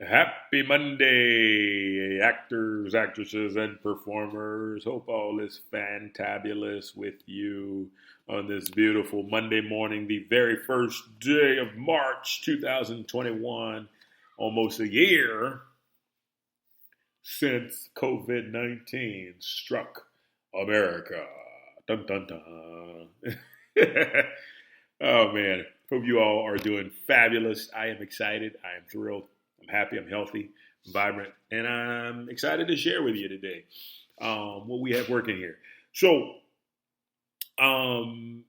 Happy Monday, actors, actresses, and performers. Hope all is fantabulous with you on this beautiful Monday morning, the very first day of March 2021. Almost a year since COVID 19 struck America. Dun dun dun. Oh man, hope you all are doing fabulous. I am excited. I am thrilled. I'm happy, I'm healthy, I'm vibrant, and I'm excited to share with you today what we have working here. So, um,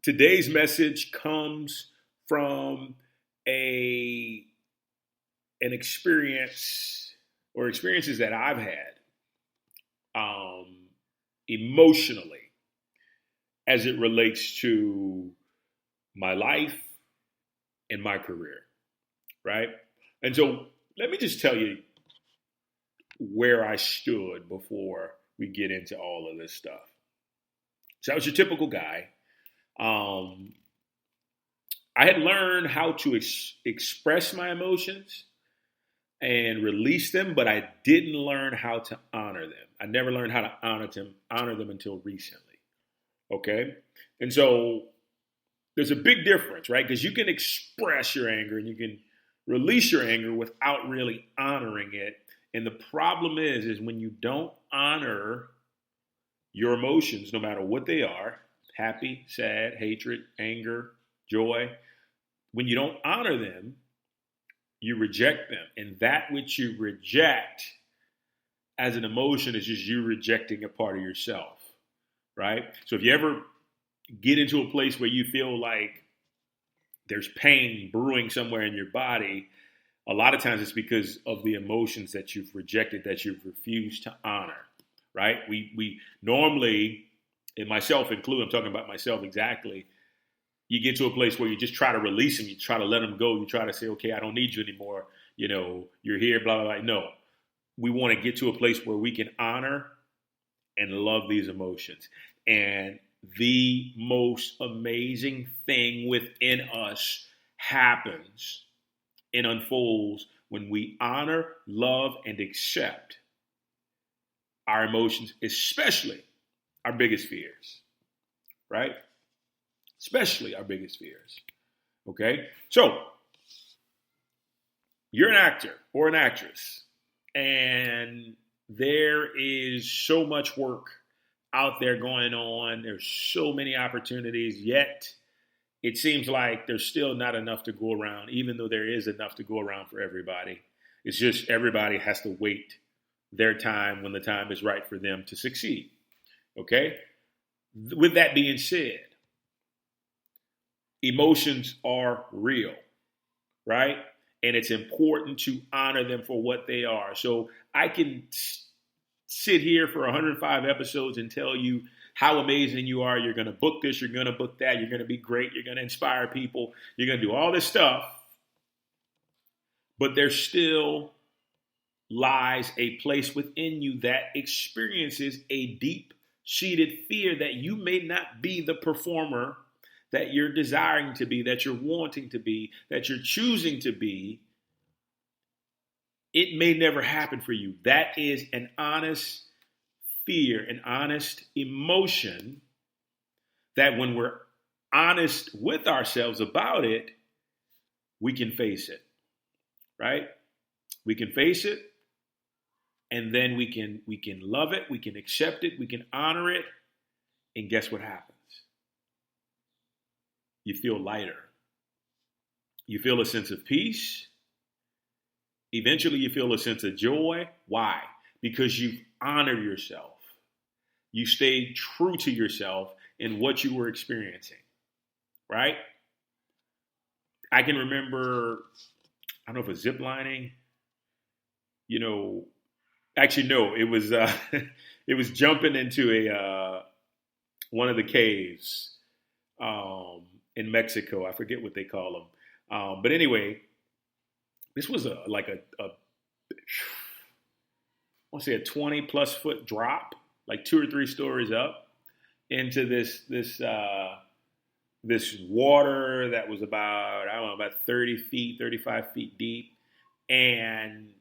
today's message comes from a an experience or experiences that I've had emotionally as it relates to my life and my career. Right? And so let me just tell you where I stood before we get into all of this stuff. So I was your typical guy. I had learned how to express my emotions and release them, but I didn't learn how to honor them. I never learned how to honor them until recently. Okay? And so there's a big difference, right? Because you can express your anger and you can release your anger without really honoring it. And the problem is when you don't honor your emotions, no matter what they are, happy, sad, hatred, anger, joy, when you don't honor them, you reject them. And that which you reject as an emotion is just you rejecting a part of yourself, right? So if you ever get into a place where you feel like there's pain brewing somewhere in your body, a lot of times it's because of the emotions that you've rejected, that you've refused to honor, right? We normally, and myself included, I'm talking about myself exactly, you get to a place where you just try to release them, you try to let them go, you try to say, okay, I don't need you anymore, you're here, blah, blah, blah. No, we want to get to a place where we can honor and love these emotions. And the most amazing thing within us happens and unfolds when we honor, love, and accept our emotions, especially our biggest fears, right? Especially our biggest fears. Okay? So, you're an actor or an actress, and there is so much work out there going on. There's so many opportunities, yet it seems like there's still not enough to go around, even though there is enough to go around for everybody. It's just everybody has to wait their time when the time is right for them to succeed. Okay? With that being said, emotions are real, right? And it's important to honor them for what they are. So I can sit here for 105 episodes and tell you how amazing you are. You're going to book this. You're going to book that. You're going to be great. You're going to inspire people. You're going to do all this stuff. But there still lies a place within you that experiences a deep-seated fear that you may not be the performer that you're desiring to be, that you're wanting to be, that you're choosing to be. It may never happen for you. That is an honest fear, an honest emotion that when we're honest with ourselves about it, we can face it, right? We can face it, and then we can love it, we can accept it, we can honor it, and guess what happens? You feel lighter. You feel a sense of peace. Eventually, you feel a sense of joy. Why? Because you've honored yourself. You stayed true to yourself in what you were experiencing, right? I can remember, I don't know if it was zip lining, actually, no, it was it was jumping into a one of the caves in Mexico. I forget what they call them. But anyway, this was I want to say a 20 plus foot drop, like 2 or 3 stories up into this water that was about, I don't know, about 30 feet, 35 feet deep. And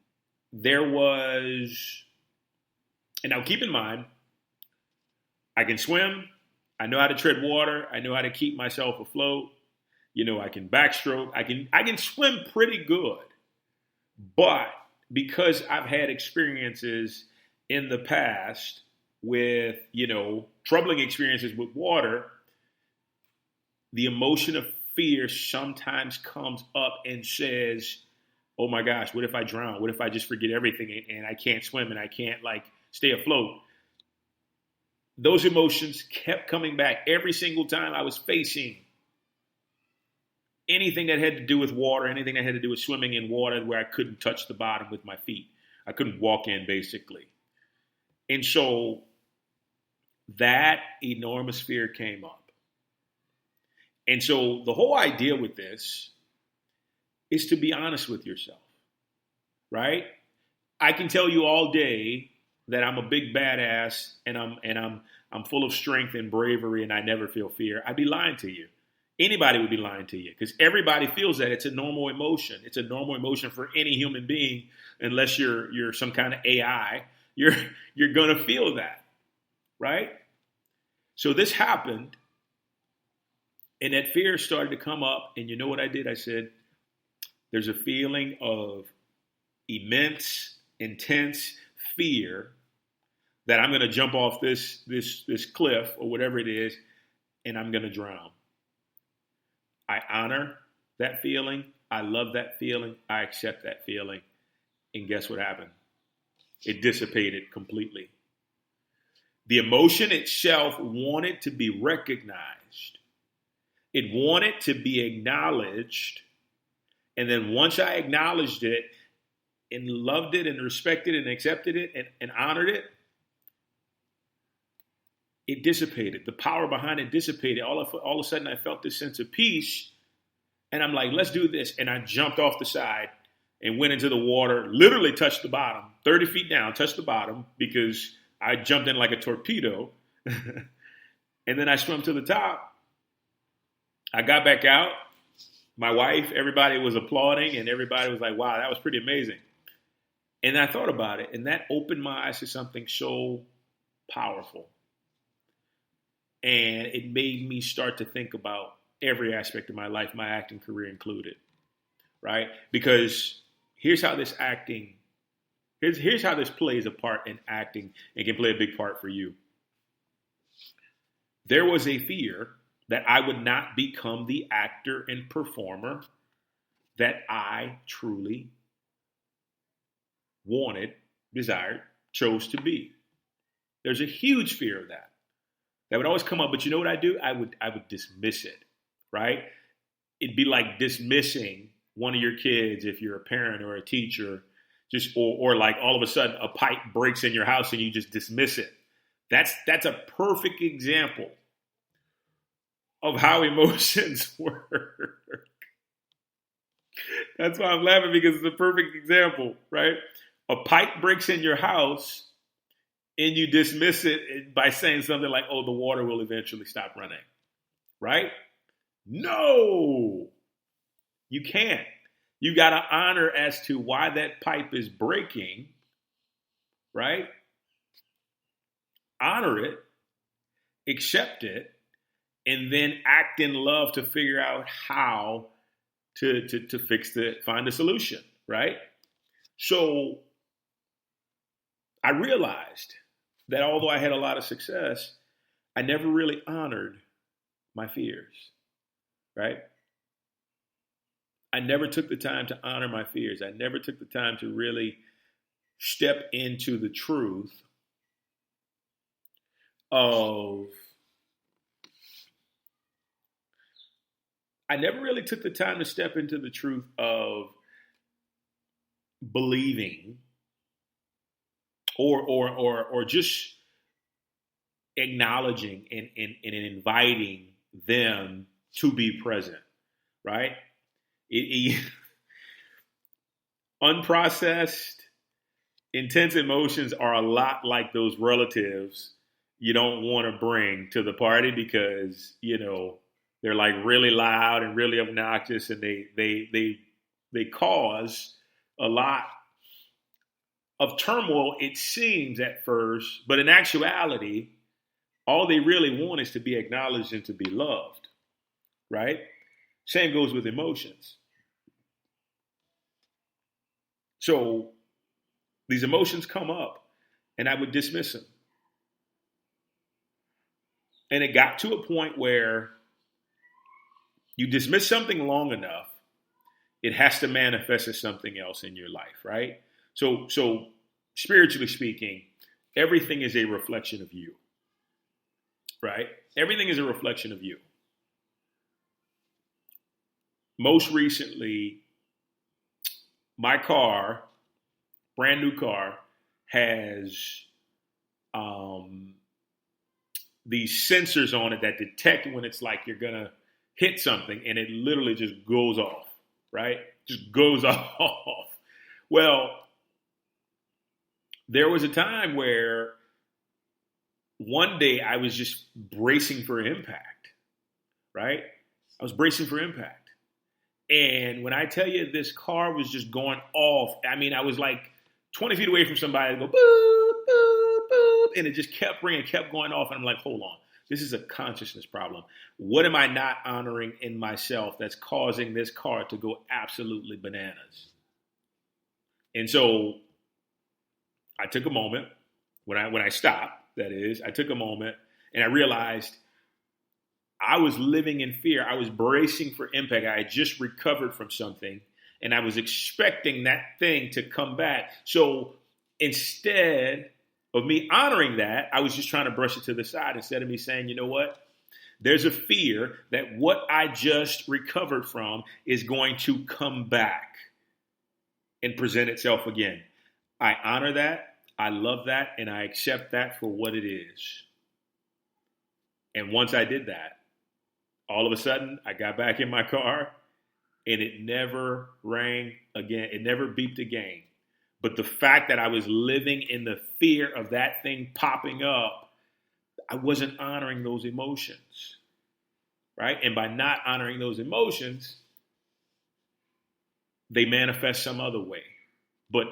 there was, and now keep in mind, I can swim. I know how to tread water. I know how to keep myself afloat. I can backstroke. I can swim pretty good. But because I've had experiences in the past with, troubling experiences with water, the emotion of fear sometimes comes up and says, oh my gosh, what if I drown? What if I just forget everything and I can't swim and I can't stay afloat? Those emotions kept coming back every single time I was facing anything that had to do with water, anything that had to do with swimming in water where I couldn't touch the bottom with my feet. I couldn't walk in, basically. And so that enormous fear came up. And so the whole idea with this is to be honest with yourself, right? I can tell you all day that I'm a big badass and I'm full of strength and bravery and I never feel fear. I'd be lying to you. Anybody would be lying to you because everybody feels that. It's a normal emotion. It's a normal emotion for any human being, unless you're some kind of AI. You're gonna feel that, right? So this happened, and that fear started to come up. And you know what I did? I said, "There's a feeling of immense, intense fear that I'm gonna jump off this cliff or whatever it is, and I'm gonna drown." I honor that feeling. I love that feeling. I accept that feeling. And guess what happened? It dissipated completely. The emotion itself wanted to be recognized. It wanted to be acknowledged. And then once I acknowledged it and loved it and respected it and accepted it and honored it, it dissipated. The power behind it dissipated. All of a sudden, I felt this sense of peace. And I'm like, let's do this. And I jumped off the side and went into the water, literally touched the bottom, 30 feet down, touched the bottom because I jumped in like a torpedo. And then I swam to the top. I got back out. My wife, everybody was applauding and everybody was like, wow, that was pretty amazing. And I thought about it, and that opened my eyes to something so powerful. And it made me start to think about every aspect of my life, my acting career included, right? Because here's how this plays a part in acting and can play a big part for you. There was a fear that I would not become the actor and performer that I truly wanted, desired, chose to be. There's a huge fear of that. That would always come up, but you know what I do? I would dismiss it, right? It'd be like dismissing one of your kids if you're a parent or a teacher, or like all of a sudden a pipe breaks in your house and you just dismiss it. That's a perfect example of how emotions work. That's why I'm laughing, because it's a perfect example, right? A pipe breaks in your house and you dismiss it by saying something like, oh, the water will eventually stop running, right? No, you can't. You got to honor as to why that pipe is breaking, right? Honor it, accept it, and then act in love to figure out how to fix it, find a solution, right? So I realized that although I had a lot of success, I never really honored my fears, right? I never took the time to honor my fears. I never took the time to really step into the truth of, I never really took the time to step into the truth of believing or just acknowledging and inviting them to be present, right? Unprocessed, intense emotions are a lot like those relatives you don't want to bring to the party because, they're like really loud and really obnoxious, and they cause a lot of turmoil, it seems at first, but in actuality, all they really want is to be acknowledged and to be loved, right? Same goes with emotions. So these emotions come up and I would dismiss them. And it got to a point where you dismiss something long enough, it has to manifest as something else in your life, right? So spiritually speaking, everything is a reflection of you, right? Everything is a reflection of you. Most recently, my car, brand new car, has these sensors on it that detect when it's like you're going to hit something, and it literally just goes off, right? Just goes off. Well, there was a time where one day I was just bracing for impact, right? I was bracing for impact. And when I tell you this car was just going off, I mean, I was like 20 feet away from somebody to go boop, boop, boop, and it just kept ringing, kept going off. And I'm like, hold on, this is a consciousness problem. What am I not honoring in myself that's causing this car to go absolutely bananas? And so I took a moment when I stopped, that is, I took a moment and I realized I was living in fear. I was bracing for impact. I had just recovered from something and I was expecting that thing to come back. So instead of me honoring that, I was just trying to brush it to the side instead of me saying, you know what? There's a fear that what I just recovered from is going to come back and present itself again. I honor that. I love that. And I accept that for what it is. And once I did that, all of a sudden, I got back in my car and it never rang again. It never beeped again. But the fact that I was living in the fear of that thing popping up, I wasn't honoring those emotions, right? And by not honoring those emotions, they manifest some other way. But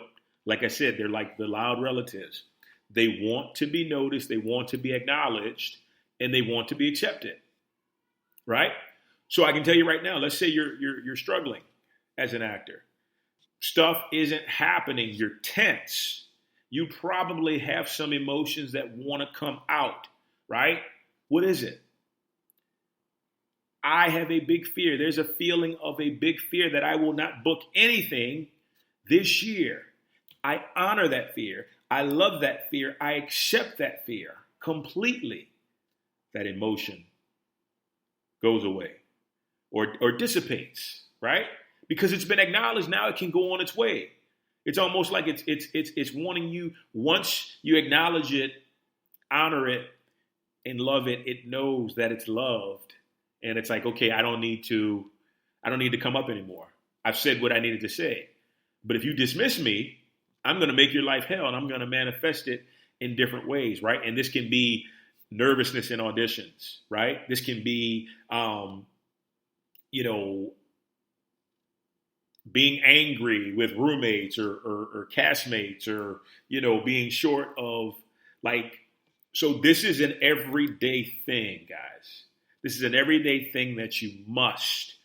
like I said, they're like the loud relatives. They want to be noticed, they want to be acknowledged, and they want to be accepted. Right? So I can tell you right now, let's say you're struggling as an actor. Stuff isn't happening. You're tense. You probably have some emotions that want to come out, right? What is it? I have a big fear. There's a feeling of a big fear that I will not book anything this year. I honor that fear. I love that fear. I accept that fear completely. That emotion goes away or dissipates, right? Because it's been acknowledged, now it can go on its way. It's almost like it's wanting you, once you acknowledge it, honor it, and love it, it knows that it's loved. And it's like, okay, I don't need to come up anymore. I've said what I needed to say. But if you dismiss me, I'm going to make your life hell and I'm going to manifest it in different ways, right? And this can be nervousness in auditions, right? This can be, being angry with roommates or castmates or, being short of so this is an everyday thing, guys. This is an everyday thing that you must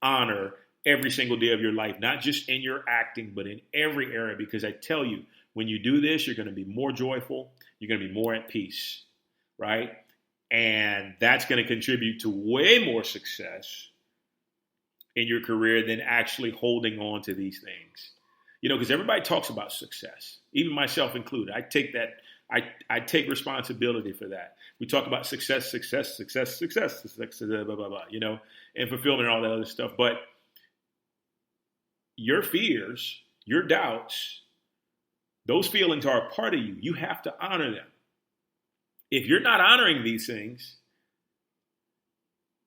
honor every single day of your life, not just in your acting, but in every area. Because I tell you, when you do this, you're going to be more joyful. You're going to be more at peace, right? And that's going to contribute to way more success in your career than actually holding on to these things. Because everybody talks about success, even myself included. I take responsibility for that. We talk about success, blah, blah, blah, and fulfillment and all that other stuff. But your fears, your doubts, those feelings are a part of you. You have to honor them. If you're not honoring these things,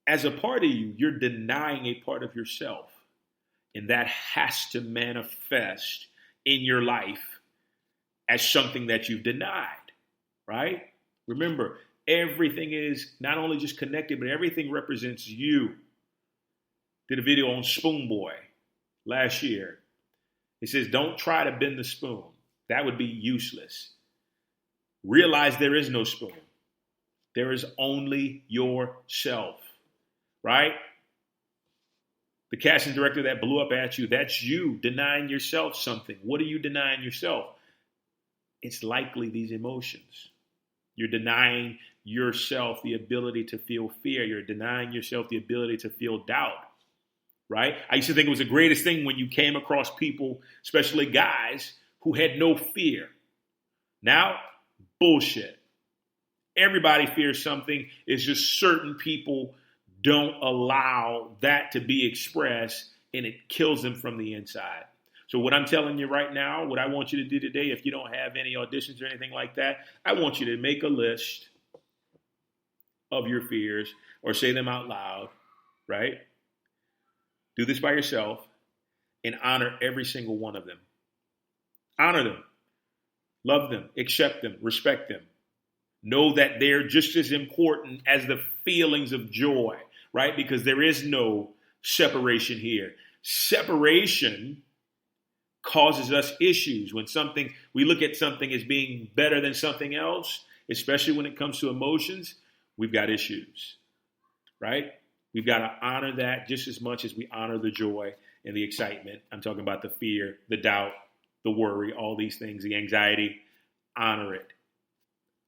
as a part of you, you're denying a part of yourself. And that has to manifest in your life as something that you've denied, right? Remember, everything is not only just connected, but everything represents you. Did a video on Spoon Boy last year. He says, don't try to bend the spoon. That would be useless. Realize there is no spoon. There is only yourself, right? The casting director that blew up at you, that's you denying yourself something. What are you denying yourself? It's likely these emotions. You're denying yourself the ability to feel fear. You're denying yourself the ability to feel doubt, right? I used to think it was the greatest thing when you came across people, especially guys, who had no fear. Now, bullshit. Everybody fears something. It's just certain people don't allow that to be expressed, and it kills them from the inside. So what I'm telling you right now, what I want you to do today, if you don't have any auditions or anything like that, I want you to make a list of your fears or say them out loud, right? Do this by yourself and honor every single one of them. Honor them, love them, accept them, respect them. Know that they're just as important as the feelings of joy, right? Because there is no separation here. Separation causes us issues. When we look at something as being better than something else, especially when it comes to emotions, we've got issues, right? We've got to honor that just as much as we honor the joy and the excitement. I'm talking about the fear, the doubt, the worry, all these things, the anxiety. Honor it.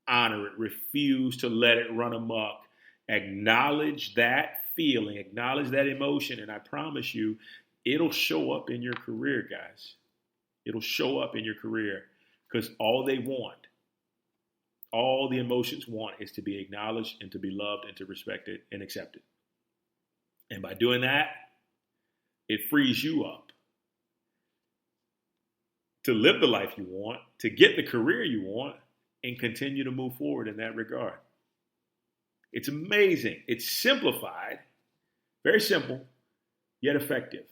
Honor it. Refuse to let it run amok. Acknowledge that feeling. Acknowledge that emotion. And I promise you, it'll show up in your career, guys. It'll show up in your career because all they want, all the emotions want is to be acknowledged and to be loved and to respected and accepted. And by doing that, it frees you up to live the life you want, to get the career you want, and continue to move forward in that regard. It's amazing. It's simplified, very simple, yet effective.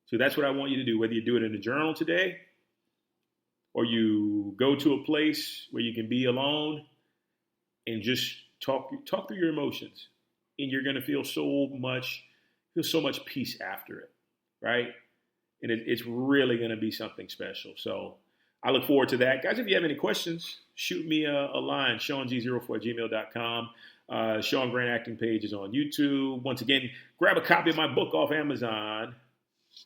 So that's what I want you to do, whether you do it in a journal today or you go to a place where you can be alone and just talk through your emotions. And you're going to feel so much peace after it, right? And it's really going to be something special. So I look forward to that. Guys, if you have any questions, shoot me a line, SeanG04@gmail.com. Sean Grant Acting page is on YouTube. Once again, grab a copy of my book off Amazon.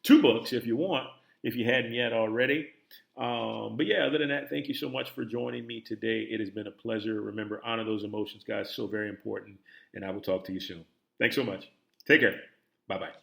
2 books if you want, if you hadn't yet already. But yeah, other than that, thank you so much for joining me today. It has been a pleasure. Remember, honor those emotions, guys. So very important. And I will talk to you soon. Thanks so much. Take care. Bye-bye.